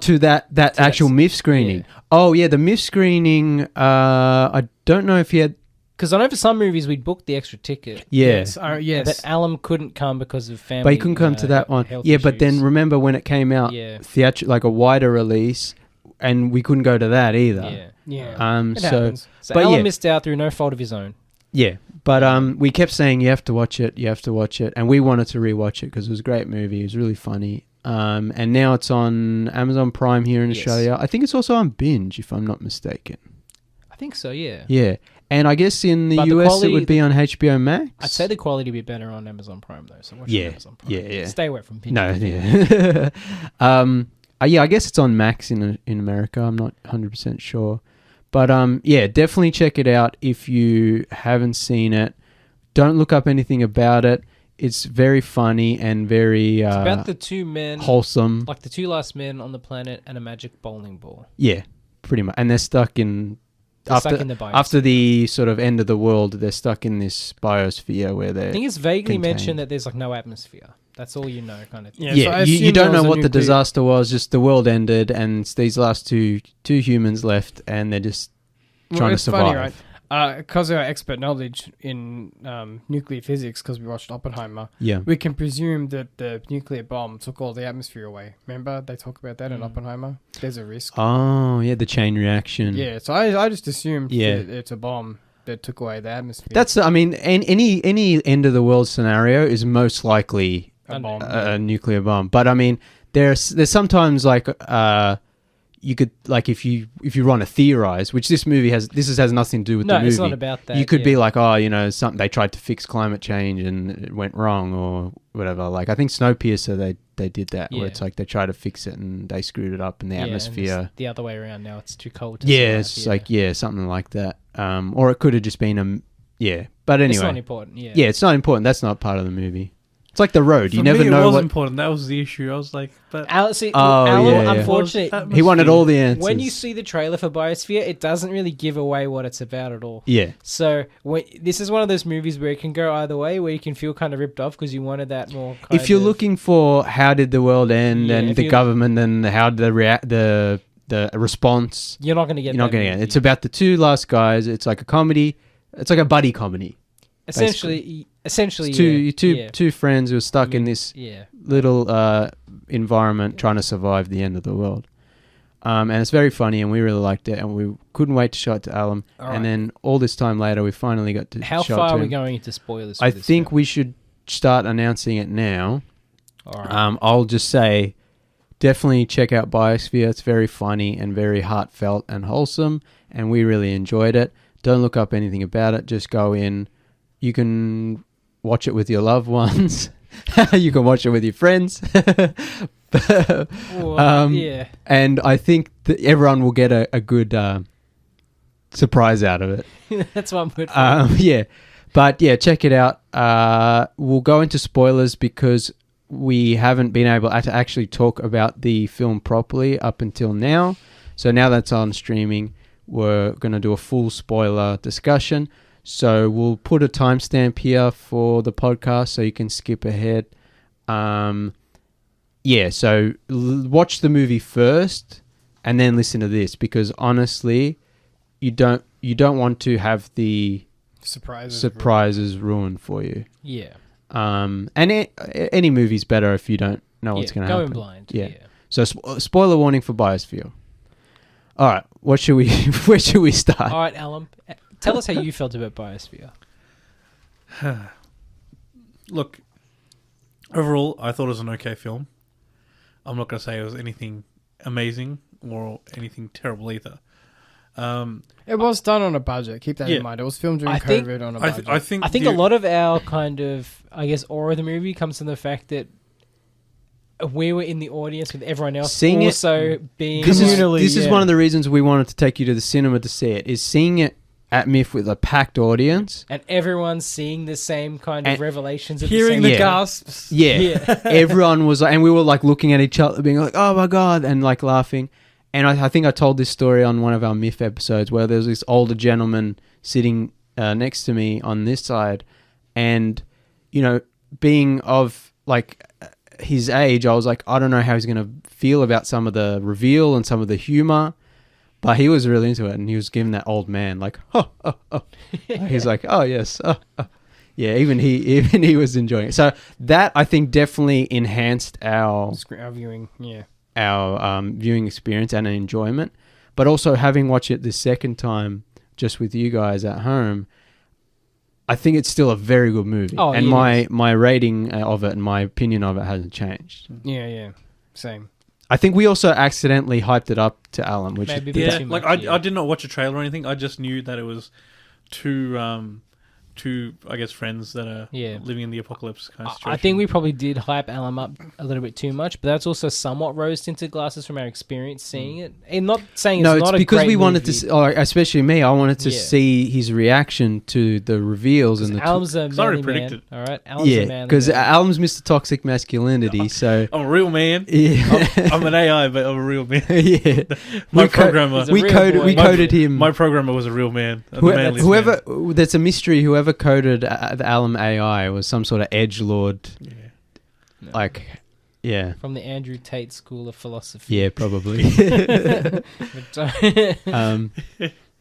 to that actual MIF screening. Yeah. Oh yeah, the MIF screening. I don't know if he had. Because I know for some movies we'd booked the extra ticket. Yeah. Yes. But Alan couldn't come because of family. But he couldn't come to that one. Yeah, but then remember when it came out, like a wider release, and we couldn't go to that either. Yeah. So Alan missed out through no fault of his own. Yeah. But we kept saying you have to watch it, and we wanted to rewatch it because it was a great movie. It was really funny. And now it's on Amazon Prime here in Australia. I think it's also on Binge, if I'm not mistaken. I think so. Yeah. Yeah. And I guess in the US it would be on HBO Max. I'd say the quality would be better on Amazon Prime though. So watch it on Amazon Prime. Yeah. Stay away from Pinterest. No, yeah. I guess it's on Max in America. I'm not 100% sure. But definitely check it out if you haven't seen it. Don't look up anything about it. It's very funny and very it's about the two men, wholesome. Like the two last men on the planet and a magic bowling ball. Yeah, pretty much. And they're stuck in after the sort of end of the world, they're stuck in this biosphere where they're. I think it's vaguely mentioned that there's like no atmosphere. That's all you know, kind of thing. Yeah, so you don't know what the disaster was. Just the world ended, and it's these last two humans left, and they're just trying to survive. Funny, right? because of our expert knowledge in nuclear physics, because we watched Oppenheimer, Yeah. we can presume that the nuclear bomb took all the atmosphere away. Remember, they talk about that in Oppenheimer? There's a risk. Oh, yeah, the chain reaction. Yeah, so I just assumed Yeah. that it's a bomb that took away the atmosphere. That's, I mean, any end of the world scenario is most likely a bomb. a nuclear bomb. But I mean, there's sometimes like you could, like, if you want to theorize, which this movie has nothing to do with the movie. No, it's not about that. You could be like, oh, something they tried to fix climate change and it went wrong or whatever. Like, I think Snowpiercer they did that, where it's like they tried to fix it and they screwed it up in the atmosphere. And the other way around now, it's too cold to Yeah, survive, it's like something like that. Or it could have just been but anyway. It's not important, Yeah, it's not important. That's not part of the movie. It's like The Road. For You never me, know it was what... important. That was the issue. I was like, but Unfortunately, He wanted all the answers. when you see the trailer for Biosphere, it doesn't really give away what it's about at all. Yeah. So this is one of those movies where it can go either way, where you can feel kind of ripped off because you wanted that more. If you're looking for how did the world end and the government and how did the response, you're not going to get. You're not going to get it. It's about the two last guys. It's like a comedy. It's like a buddy comedy. Essentially, It's two friends who are stuck in this little environment trying to survive the end of the world. And it's very funny, and we really liked it, and we couldn't wait to show it to Alum. And then all this time later, we finally got to How show it far to are we him. going into spoilers? I think we should start announcing it now. All right. I'll just say, definitely check out Biosphere. It's very funny and very heartfelt and wholesome, and we really enjoyed it. Don't look up anything about it. Just go in. You can watch it with your loved ones. You can watch it with your friends. And I think that everyone will get a good surprise out of it. That's what I'm good for. Yeah. But yeah, check it out. We'll go into spoilers because we haven't been able to actually talk about the film properly up until now. So now that's on streaming, we're going to do a full spoiler discussion. So we'll put a timestamp here for the podcast so you can skip ahead. So watch the movie first and then listen to this, because honestly, you don't want to have the surprises ruined for you. Yeah. And any movie's better if you don't know what's going to happen. Go in blind. Yeah. So spoiler warning for Biosphere. All right, where should we start? All right, Alum, tell us how you felt about Biosphere. Look, overall, I thought it was an okay film. I'm not going to say it was anything amazing or anything terrible either. It was done on a budget. Keep that in mind. It was filmed during COVID on a budget. I think a lot of our kind of, I guess, aura of the movie comes from the fact that we were in the audience with everyone else, seeing also being communally. This is one of the reasons we wanted to take you to the cinema to see it. Is seeing it at MIF with a packed audience, and everyone's seeing the same kind of revelations, at hearing the the gasps. Yeah. Everyone was like, and we were like looking at each other, being like, "Oh my god," and like laughing. And I think I told this story on one of our MIF episodes where there's this older gentleman sitting next to me on this side, and being of like his age, I was like, I don't know how he's going to feel about some of the reveal and some of the humor, but he was really into it, and he was giving that old man like, oh. He's like, oh yes, yeah. Even he was enjoying it. So that, I think, definitely enhanced our viewing, our viewing experience and enjoyment. But also having watched it the second time just with you guys at home, I think it's still a very good movie. Oh, and my rating of it and my opinion of it hasn't changed. Yeah, same. I think we also accidentally hyped it up to Alan, which maybe is I did not watch a trailer or anything. I just knew that it was two I guess friends that are living in the apocalypse kind of situation. I think we probably did hype Alum up a little bit too much, but that's also somewhat rose-tinted glasses from our experience seeing it. And not saying it's not a because great we wanted movie. to, especially me, I wanted to see his reaction to the reveals and the. Alum's a manly predicted. Man. All right, Alum's a manly because man. Alum's Mr. Toxic Masculinity. So I'm a real man. Yeah. I'm an AI, but I'm a real man. Yeah, My programmer. We coded him. My programmer was a real man. Whoever that's a mystery. Whoever coded the Alum AI was some sort of edgelord. From the Andrew Tate School of Philosophy. Yeah, probably.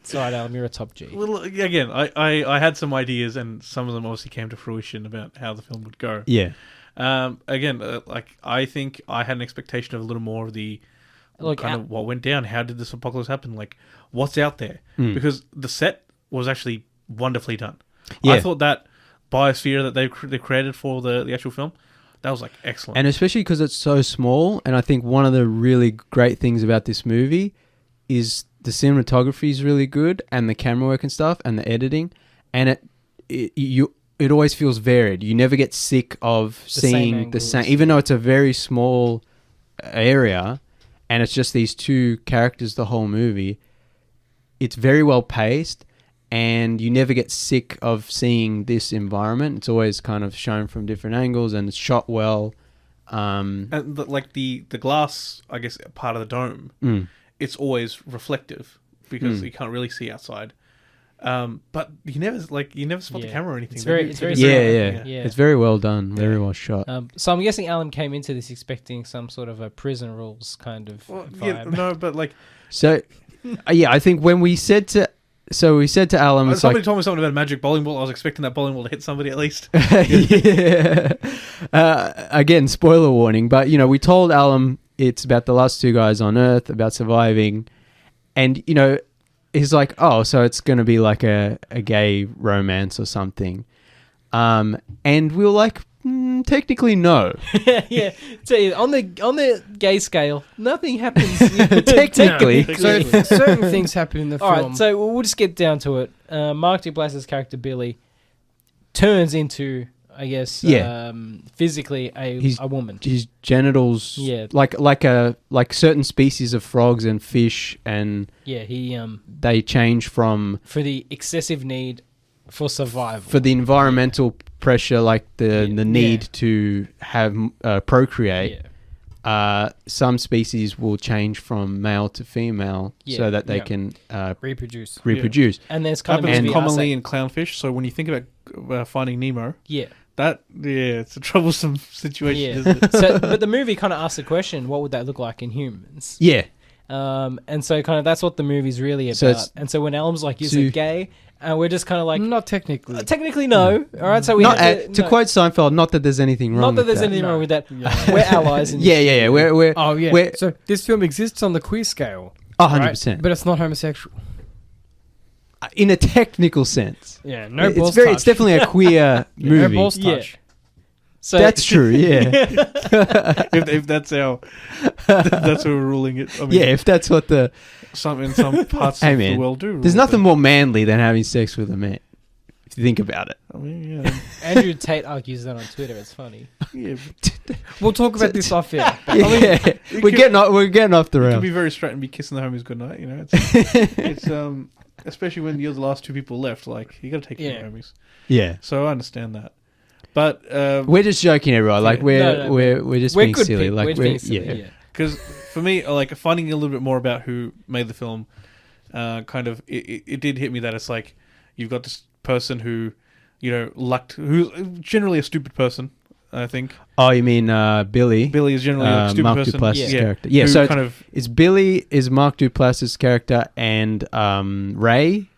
Sorry, Alan, you're a top G. Well, again, I had some ideas, and some of them obviously came to fruition about how the film would go. Yeah. Again, I think I had an expectation of a little more of the what went down. How did this apocalypse happen? Like, what's out there? Because the set was actually wonderfully done. Yeah. I thought that biosphere that they created for the actual film, that was like excellent. And especially because it's so small, and I think one of the really great things about this movie is the cinematography is really good, and the camera work and stuff, and the editing, and it always feels varied. You never get sick of seeing the same, even though it's a very small area, and it's just these two characters the whole movie. It's very well paced, and you never get sick of seeing this environment. It's always kind of shown from different angles, and it's shot well. And the glass, I guess, part of the dome, it's always reflective because you can't really see outside. But you never spot the camera or anything. It's very yeah. It's very well done, very well shot. So I'm guessing Alan came into this expecting some sort of a prison rules kind of vibe. So I think when we said to Alan, somebody told me something about a magic bowling ball. I was expecting that bowling ball to hit somebody at least. Again, spoiler warning, but we told Alan it's about the last two guys on Earth, about surviving, and he's like, oh, so it's going to be like a gay romance or something. And we were like, technically no. Yeah. So on the gay scale, nothing happens. Technically. So certain things happen in the film. All right, so we'll just get down to it. Mark Duplass's character Billy turns into, I guess, physically a woman. His genitals, like certain species of frogs and fish, and they change from for the excessive need for survival, for the environmental pressure, like the need to have procreate. Some species will change from male to female so that they can reproduce. And there's kind happens commonly in clownfish. So when you think about Finding Nemo, it's a troublesome situation. Isn't it? But the movie kind of asks the question: what would that look like in humans? Yeah. And so kind of that's what the movie's really about. And so when Alan's like, "Is it gay?" We're just kind of like, not technically. Technically, no. All right, so we quote Seinfeld, not that there's anything wrong. Not that there's anything wrong with that. We're allies. In yeah. We're so this film exists on the queer scale. 100%, but it's not homosexual. In a technical sense. Yeah, no balls touch. It's definitely a queer movie. No balls touch. Yeah. So that's true, yeah. if that's that's how we're ruling it. I mean, if that's what in some parts of the world do. There's nothing more manly than having sex with a man, if you think about it. I mean, yeah. Andrew Tate argues that on Twitter. It's funny. Yeah, we'll talk about this off air. We're getting off the rail. You can be very straight and be kissing the homies goodnight. It's especially when you're the last two people left. Like, you got to take care of the homies. Yeah. So I understand that. But we're just joking, everyone. Like we're just being silly. Like we're silly. Because for me, like finding a little bit more about who made the film, it did hit me that it's like you've got this person who, who's generally a stupid person. I think. Oh, you mean Billy? Billy is generally a stupid Mark person. Duplass's character. Yeah, so kind of it's Billy is Mark Duplass's character, and Ray,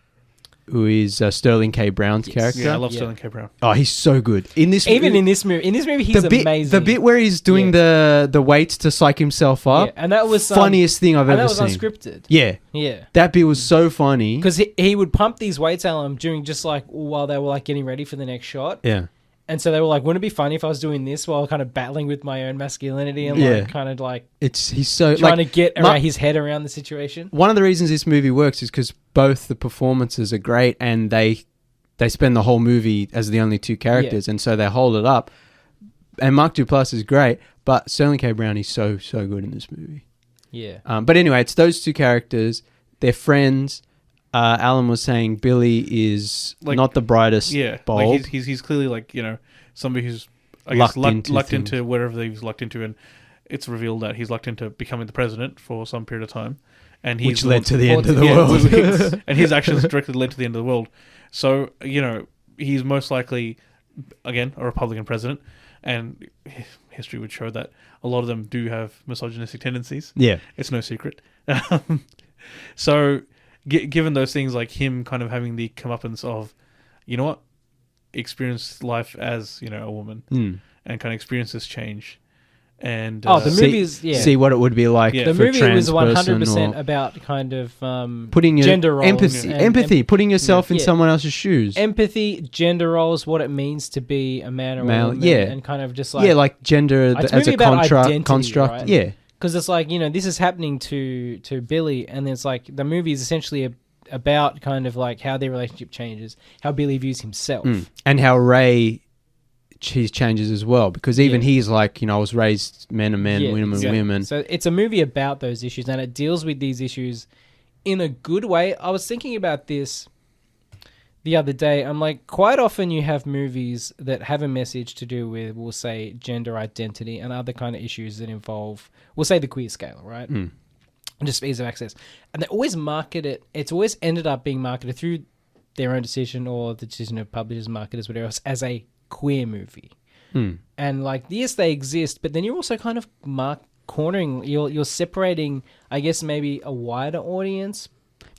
who is Sterling K. Brown's character. Yeah, I love Sterling K. Brown. Oh, he's so good in this. In this movie, he's amazing. The bit where he's doing the weights to psych himself up, and that was funniest thing I've ever seen. That was unscripted. Yeah, that bit was so funny because he would pump these weights at him during just like while they were like getting ready for the next shot. Yeah. And so they were like, wouldn't it be funny if I was doing this while kind of battling with my own masculinity and like kind of like he's so trying to get his head around the situation. One of the reasons this movie works is because both the performances are great, and they spend the whole movie as the only two characters, and so they hold it up. And Mark Duplass is great, but Sterling K. Brown is so good in this movie. Yeah. But anyway, it's those two characters. They're friends. Alan was saying Billy is not the brightest bulb. Like he's clearly like, somebody who's lucked into wherever he's lucked into, and it's revealed that he's lucked into becoming the president for some period of time, and which led to the end of the world. And his actions directly led to the end of the world. So he's most likely again a Republican president, and history would show that a lot of them do have misogynistic tendencies. Yeah, it's no secret. So. given those things, like him kind of having the comeuppance of, you know what, experience life as, you know, a woman and kind of experience this change. And the movie is see what it would be like. Yeah. The for a movie trans was 100% person or about kind of putting your gender roles, empathy, putting yourself in yeah. someone else's shoes. empathy, gender roles, what it means to be a man or Male, a woman, yeah. and kind of just like like gender It's as movie a about identity, construct. right? Yeah, because it's like, you know, this is happening to Billy, and it's like the movie is essentially about kind of like how their relationship changes, how Billy views himself. and how Ray his changes as well, because even Yeah. he's like, you know, I was raised men are men, women are exactly. women. So it's a movie about those issues, and it deals with these issues in a good way. I was thinking about this the other day. I'm like, quite often you have movies that have a message to do with, we'll say, gender identity and other kind of issues that involve, we'll say, the queer scale, right? Just ease of access. And they always market it. It's always ended up being marketed through their own decision or the decision of publishers, marketers, whatever else, as a queer movie. And like, yes, they exist, but then you're also kind of cornering, you're separating, I guess, maybe a wider audience.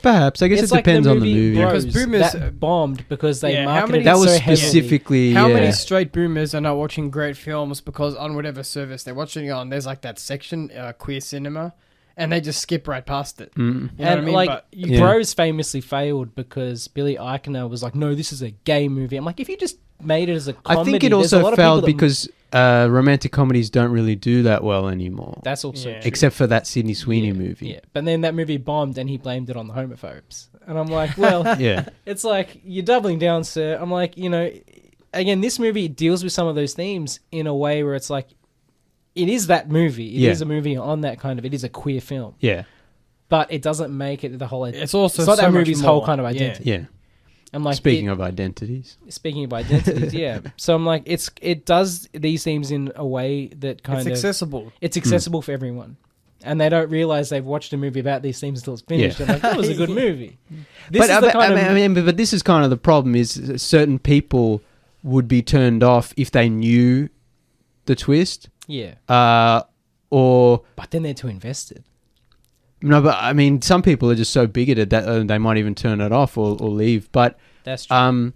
Perhaps, I guess It's it like depends on the movie movie. Bros Because boomers- that bombed because they Yeah, how marketed many- it That was so heavily. specifically How yeah. many straight boomers are not watching great films because on whatever service they're watching it on, there's like that section, queer cinema, and they just skip right past it. You know what I And mean? like, But Yeah. Bros famously failed because Billy Eichner was like, "No, this is a gay movie." I'm like, if you just made it as a comedy, I think it there's a lot also of failed people that- because romantic comedies don't really do that well anymore. that's also Yeah. true. Except for that Sydney Sweeney Yeah, movie. Yeah, but then that movie bombed and he blamed it on the homophobes. And I'm like, well, Yeah. it's like, you're doubling down, sir. I'm like, you know, again, this movie deals with some of those themes in a way where it's like, it is that movie. It is Yeah. a movie on that kind of, it is a queer film. Yeah. But it doesn't make it the whole, it's also it's not so that much movie's more. whole kind of Yeah. identity. Yeah. I'm like, Speaking of identities. speaking of identities, yeah. So I'm like, it does these themes in a way that kind It's of, accessible. it's accessible for everyone. And they don't realize they've watched a movie about these themes until it's finished. Yeah. I'm like, that was a good movie. This But is the kind of, I mean, but this is kind of the problem is certain people would be turned off if they knew the twist. yeah. Or But then they're too invested. no, but I mean, some people are just so bigoted that they might even turn it off or leave. But That's true.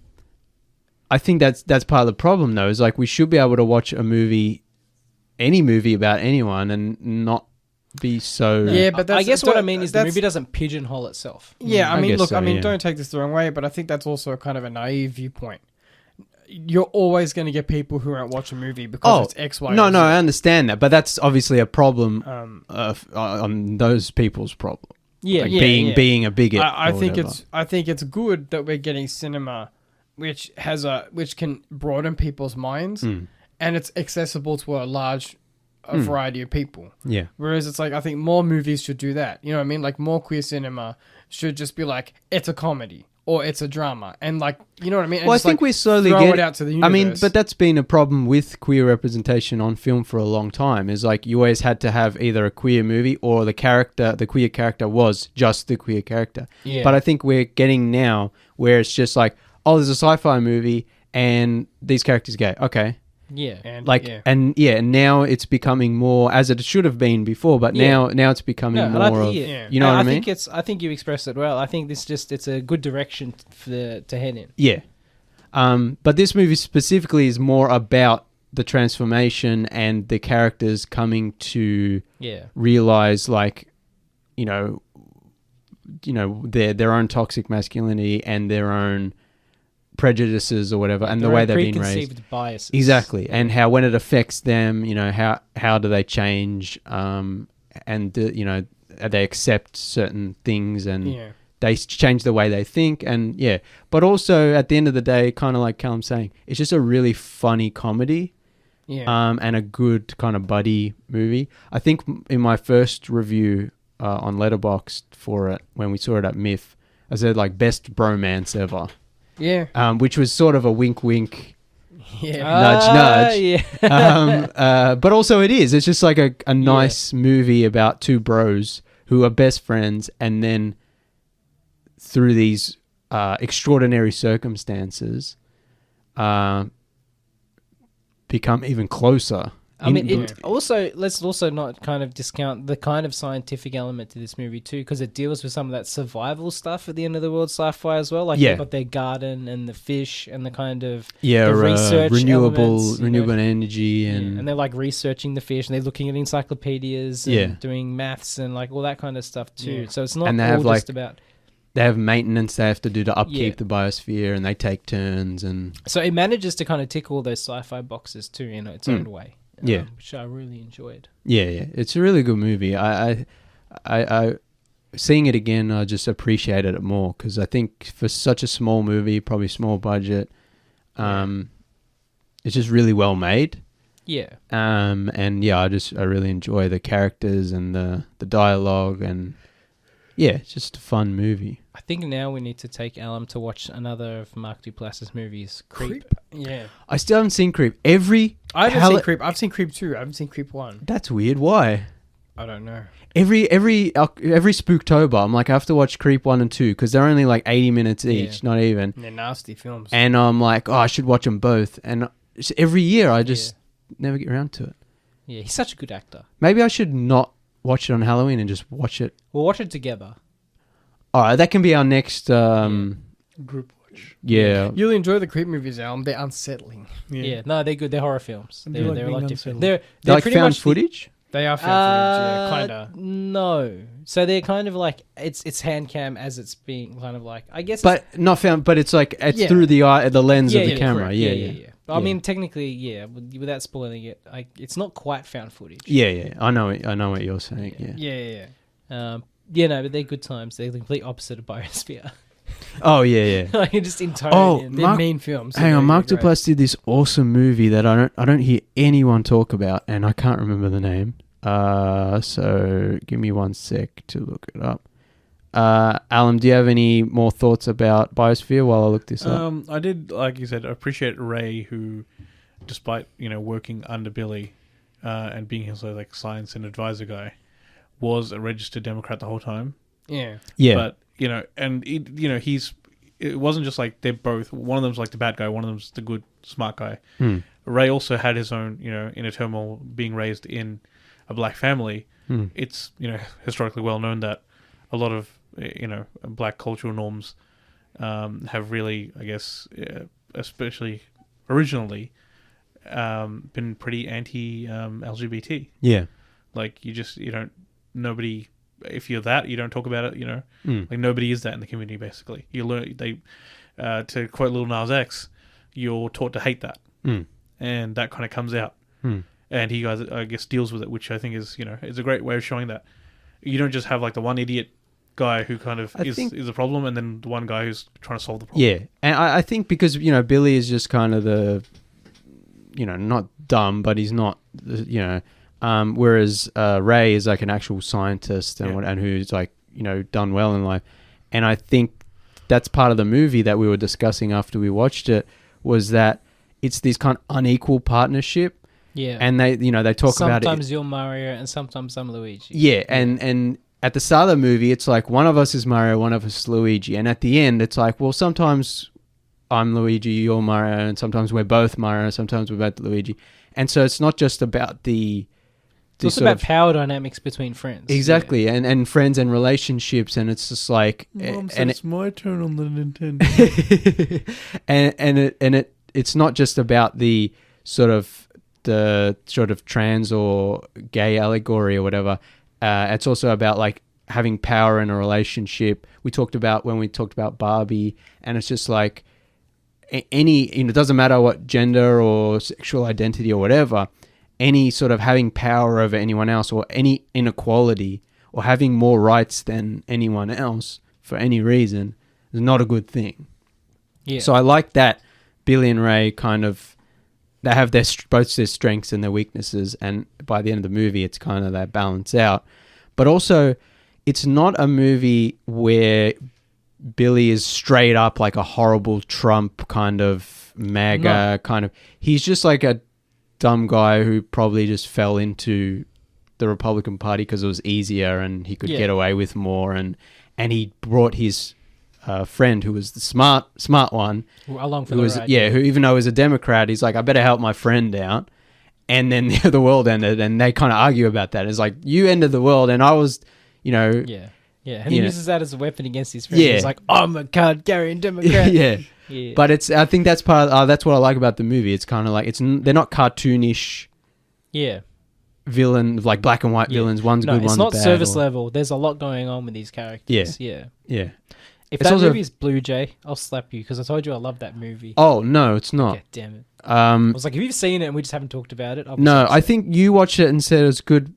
I think that's part of the problem, though. Is like we should be able to watch a movie, any movie about anyone, and not be so. Yeah, but I that's, guess what I mean is the that's- movie doesn't pigeonhole itself. Yeah, I I mean, guess look, so, I mean, yeah. don't take this the wrong way, but I think that's also kind of a naive viewpoint. You're always going to get people who won't watch a movie because it's X, Y, No, or no, Z. I understand that, but that's obviously a problem on those people's problem. Yeah, Like yeah, being a bigot. I or think whatever. I think it's good that we're getting cinema, which can broaden people's minds, and it's accessible to a variety of people. Yeah. Whereas it's like I think more movies should do that. You know what I mean? Like more queer cinema should just be like it's a comedy or it's a drama, and like you know what I mean. And Well, I just, think like, we're slowly throw getting it out to the I universe. mean, but that's been a problem with queer representation on film for a long time. Is like you always had to have either a queer movie or the queer character was just the queer character. Yeah. But I think we're getting now where it's just like, oh, there's a sci-fi movie and these characters are gay. Okay. yeah. and, Like yeah. and now it's becoming more as it should have been before, but Yeah. now it's becoming No, and more of yeah. you know what I mean? I think you expressed it well. I think it's a good direction to head in. Yeah. But this movie specifically is more about the transformation and the characters coming to Yeah. realize, like, you know, their own toxic masculinity and their own prejudices or whatever, and the Their way own they've been raised. preconceived biases. Exactly, and how when it affects them, you know, how do they change, and they accept certain things and yeah. they change the way they think, and yeah. But also at the end of the day, kind of like Callum's saying, it's just a really funny comedy, Yeah. and a good kind of buddy movie. I think in my first review on Letterboxd for it, when we saw it at MIF, I said like best bromance ever, Yeah. which was sort of a wink wink. Yeah. Nudge. Yeah. But also it is. It's just like a nice movie about two bros who are best friends, and then through these extraordinary circumstances, become even closer I mean, let's also not kind of discount the kind of scientific element to this movie too, because it deals with some of that survival stuff at the end of the world sci-fi as well. Like they've got their garden and the fish and the kind of the research renewable energy and they're like researching the fish and they're looking at encyclopedias and doing maths and like all that kind of stuff too. Yeah. So it's not all just about. They have maintenance they have to do to upkeep the biosphere, and they take turns, and so it manages to kind of tick all those sci-fi boxes too in its own way. Which I really enjoyed. Yeah, it's a really good movie. I seeing it again, I just appreciated it more because I think for such a small movie, probably small budget, it's just really well made. Yeah. And I really enjoy the characters and the dialogue, and it's just a fun movie. I think now we need to take Alan to watch another of Mark Duplass's movies, Creep. Yeah. I still haven't seen Creep. I haven't seen Creep. I've seen Creep 2. I haven't seen Creep 1. That's weird. Why? I don't know. Every Spooktober, I'm like, I have to watch Creep 1 and 2 because they're only like 80 minutes each, not even. They're nasty films. And I'm like, I should watch them both. And every year I just never get around to it. Yeah, he's such a good actor. Maybe I should not watch it on Halloween and just watch it. We'll watch it together. All right, that can be our next group watch. Yeah. You'll enjoy the Creep movies, Alan. They're unsettling. Yeah. No, they're good. They're horror films. They're a lot different. They're like found footage? They are found footage, kind of. No. So they're kind of like, it's hand cam as it's being kind of like, I guess. But not found, but it's like, it's through the lens of the camera. Correct. Yeah. I mean, technically, without spoiling it, it's not quite found footage. Yeah. I know what you're saying. Yeah. But they're good times. They're the complete opposite of Biosphere. Oh, yeah. Like, just entirely. They're mean films. Hang on, Mark Duplass did this awesome movie that I don't hear anyone talk about, and I can't remember the name. So give me 1 sec to look it up. Alan, do you have any more thoughts about Biosphere while I look this up? I did, like you said, appreciate Ray, who, despite working under Billy, and being his like science and advisor guy, was a registered Democrat the whole time. Yeah. But it wasn't just like they're both. One of them's like the bad guy. One of them's the good, smart guy. Ray also had his own, inner turmoil being raised in a black family. It's historically well known that a lot of black cultural norms have really, I guess, especially originally, been pretty anti LGBT. Yeah. Like nobody. If you're that, you don't talk about it. Like nobody is that in the community. Basically, you learn to quote Lil Nas X, you're taught to hate that, and that kind of comes out. And he, I guess, deals with it, which I think is is a great way of showing that you don't just have like the one idiot guy who kind of is a problem, and then the one guy who's trying to solve the problem. Yeah, and I think because Billy is just kind of the not dumb, but he's not whereas Ray is like an actual scientist and who's like done well in life, and I think that's part of the movie that we were discussing after we watched it, was that it's this kind of unequal partnership. Yeah, and they talk about it. Sometimes you're Mario and sometimes I'm Luigi. Yeah, and at the start of the movie, it's like one of us is Mario, one of us is Luigi, and at the end, it's like, well, sometimes I'm Luigi, you're Mario, and sometimes we're both Mario, sometimes we're both Luigi, and so it's not just about it's also about power dynamics between friends. Exactly, and friends and relationships, and it's just like... Mom said it's my turn on the Nintendo. and it's not just about the sort of trans or gay allegory or whatever. It's also about like having power in a relationship. We talked about Barbie, and it's just like it doesn't matter what gender or sexual identity or whatever, any sort of having power over anyone else or any inequality or having more rights than anyone else for any reason is not a good thing. Yeah. So I like that Billy and Ray kind of, they have both their strengths and their weaknesses, and by the end of the movie, it's kind of that balance out. But also, it's not a movie where Billy is straight up like a horrible Trump kind of MAGA kind of. He's just like a dumb guy who probably just fell into the Republican Party because it was easier and he could get away with more, and he brought his friend who was the smart one along for the ride. Who even though he was a Democrat, he's like, I better help my friend out, and then the world ended, and they kind of argue about that. It's like, you ended the world, and I was, Yeah, and he uses that as a weapon against his friend. Yeah. He's like, I'm a card-carrying Democrat. Yeah. But I think that's that's what I like about the movie. It's kind of like, they're not cartoonish. Yeah. Villain, like black and white villains. One's good, one's bad. It's not service level. There's a lot going on with these characters. Yeah. If it's that movie's Blue Jay, I'll slap you because I told you I love that movie. Oh, no, it's not. God damn it. I was like, have you seen it and we just haven't talked about it? No, I think you watched it and said it was good.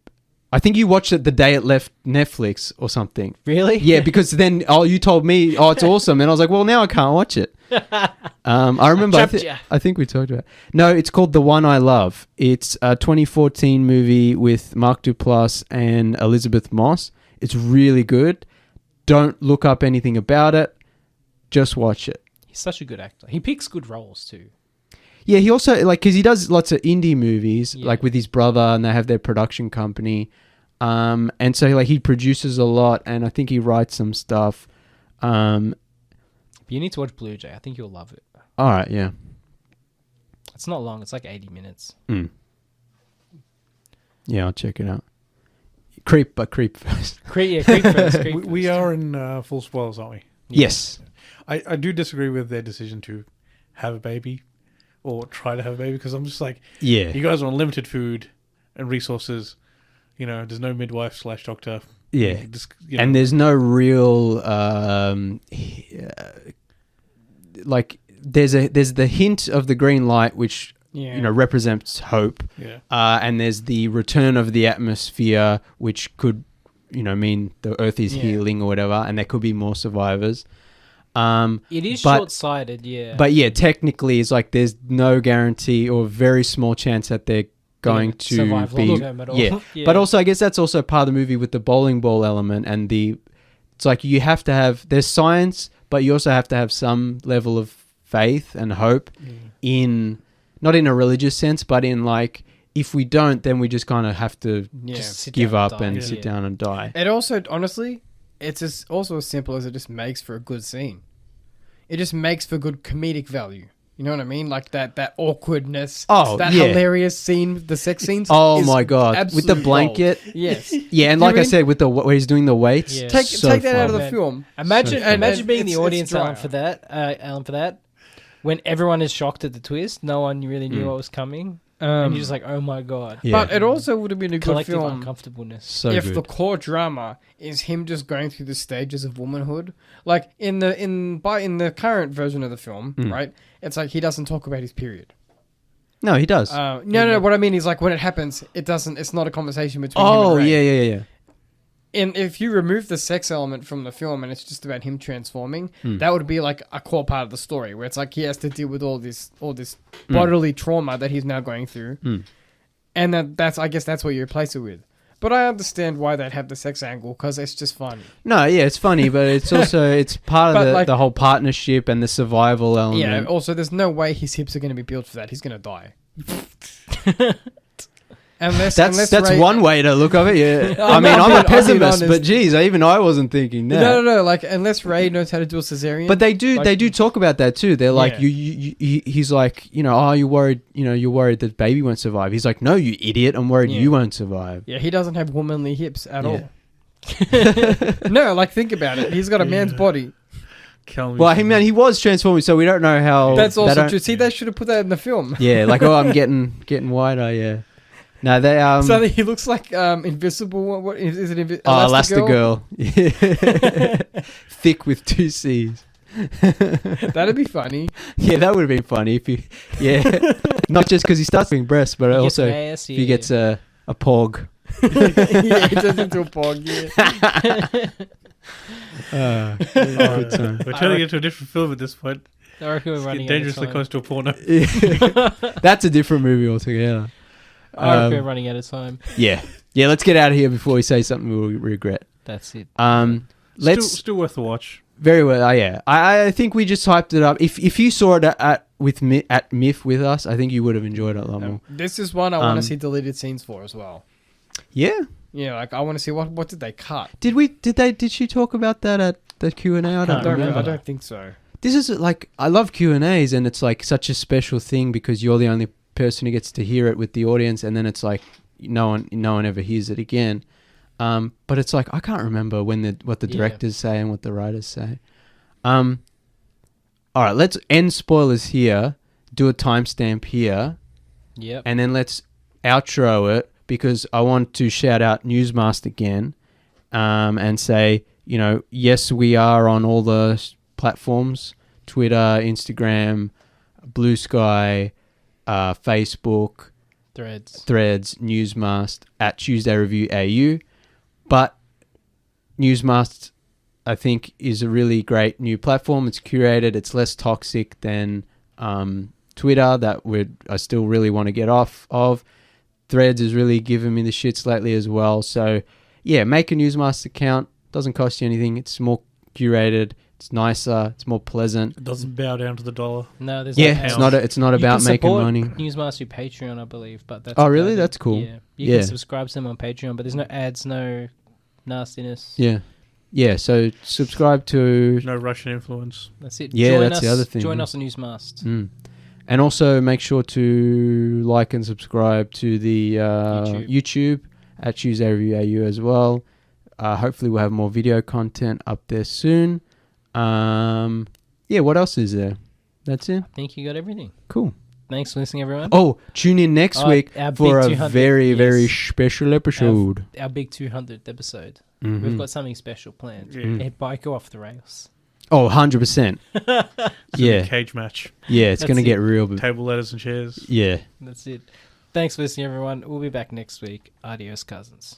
I think you watched it the day it left Netflix or something. Really? Yeah, because then you told me, it's awesome. And I was like, well, now I can't watch it. I remember, I think we talked about it. No, it's called The One I Love. It's a 2014 movie with Mark Duplass and Elizabeth Moss. It's really good. Don't look up anything about it. Just watch it. He's such a good actor. He picks good roles too. Yeah, he also, because he does lots of indie movies, like with his brother, and they have their production company. And so, he produces a lot, and I think he writes some stuff. You need to watch Blue Jay. I think you'll love it. All right, yeah. It's not long. It's like 80 minutes. Yeah, I'll check it out. Creep first. Creep first. We are in full spoilers, aren't we? Yes. I do disagree with their decision to have a baby or try to have a baby, because I'm just like, you guys are on limited food and resources. There's no midwife / doctor. Yeah. And there's no real there's the hint of the green light, which represents hope. Yeah. And there's the return of the atmosphere, which could mean the earth is healing or whatever, and there could be more survivors. It is short-sighted, yeah. But technically, it's like there's no guarantee or very small chance that they're going to survive long term at all. Yeah. But also, I guess that's also part of the movie with the bowling ball element, and it's like you have to have, there's science, but you also have to have some level of faith and hope in, not in a religious sense, but in if we don't, then we just kind of have to just give up and sit down and die. It also, honestly, it's also as simple as it just makes for a good scene. It just makes for good comedic value. You know what I mean? Like that awkwardness. Oh, that hilarious scene, the sex scenes. Oh my god, with the blanket. Gold. Yes. Yeah, and like I said, with where he's doing the weights. Yeah. Take that out of the film. Imagine being the audience, Alan, for that. When everyone is shocked at the twist, no one really knew what was coming. And you're just like, oh my god. Yeah. But it also would have been a collective good film uncomfortableness. If the core drama is him just going through the stages of womanhood, like in the current version of the film, right? It's like he doesn't talk about his period. No, he does. No. What I mean is, like, when it happens, it's not a conversation between him and Ray. Yeah. And if you remove the sex element from the film and it's just about him transforming, that would be like a core part of the story, where it's like he has to deal with all this bodily trauma that he's now going through, and I guess that's what you replace it with. But I understand why they'd have the sex angle, because it's just funny. No, yeah, it's funny, but it's also it's part of the whole partnership and the survival element. Yeah. Also, there's no way his hips are going to be built for that. He's going to die. Unless Ray, one way to look at it. Yeah, I mean, I'm a pessimist, but geez, even I wasn't thinking that. No. Like, unless Ray knows how to do a cesarean, but they do talk about that too. They're like, he's like, you're worried, you're worried that baby won't survive. He's like, no, you idiot, I'm worried you won't survive. Yeah, he doesn't have womanly hips at all. No, like, think about it. He's got a man's body. Well, he was transforming, so we don't know how. That's also true. See, they should have put that in the film. Yeah, like, I'm getting wider. Yeah. No, they so he looks like invisible. What is it? Elastigirl. Thick with 2 C's. That'd be funny. Yeah, that would have been funny if he. Yeah, not just because he starts doing breasts, but also if he gets a pog. Yeah, he turns into a pog. Yeah. We're turning into a different film at this point. I reckon we're running dangerously close to a porno. That's a different movie altogether. I reckon we're running out of time. Yeah. Let's get out of here before we say something we'll regret. That's it. Still worth a watch. Very well. Yeah. I think we just hyped it up. If you saw it at MIF with us, I think you would have enjoyed it a lot more. This is one I want to see deleted scenes for as well. Yeah. Yeah, like I want to see what did they cut? Did she talk about that at the Q&A? I don't remember. I don't think so. This is like, I love Q&As, and it's like such a special thing because you're the only person who gets to hear it with the audience, and then it's like no one ever hears it again. But it's like I can't remember what the directors say and what the writers say. All right, let's end spoilers here. Do a timestamp here. Yep. And then let's outro it, because I want to shout out Newsmast again, and say, yes, we are on all the platforms: Twitter, Instagram, Blue Sky, Facebook, Threads, Newsmast, at Tuesday Review AU. But Newsmast, I think, is a really great new platform. It's curated. It's less toxic than Twitter, that I still really want to get off of. Threads is really giving me the shits lately as well. So, yeah, make a Newsmast account. Doesn't cost you anything. It's more curated. It's nicer. It's more pleasant. It doesn't bow down to the dollar. No, there's it's not about making money. Newsmast through Patreon, I believe, but that's really? That's cool. Yeah, you can subscribe to them on Patreon, but there's no ads, no nastiness. Yeah. So subscribe to no Russian influence. That's it. Yeah, that's the other thing. Join us on Newsmast. And also make sure to like and subscribe to the YouTube at Tuesday Review AU as well. Hopefully we'll have more video content up there soon. What else is there? That's it. I think you got everything. Cool. Thanks for listening, everyone. Oh, tune in next week for a very, very special episode. Our big 200th episode. Mm-hmm. We've got something special planned. It might go off the rails. Oh, 100%. Yeah. Cage match. Yeah, it's going to get real. Table letters and chairs. Yeah. That's it. Thanks for listening, everyone. We'll be back next week. Adios, cousins.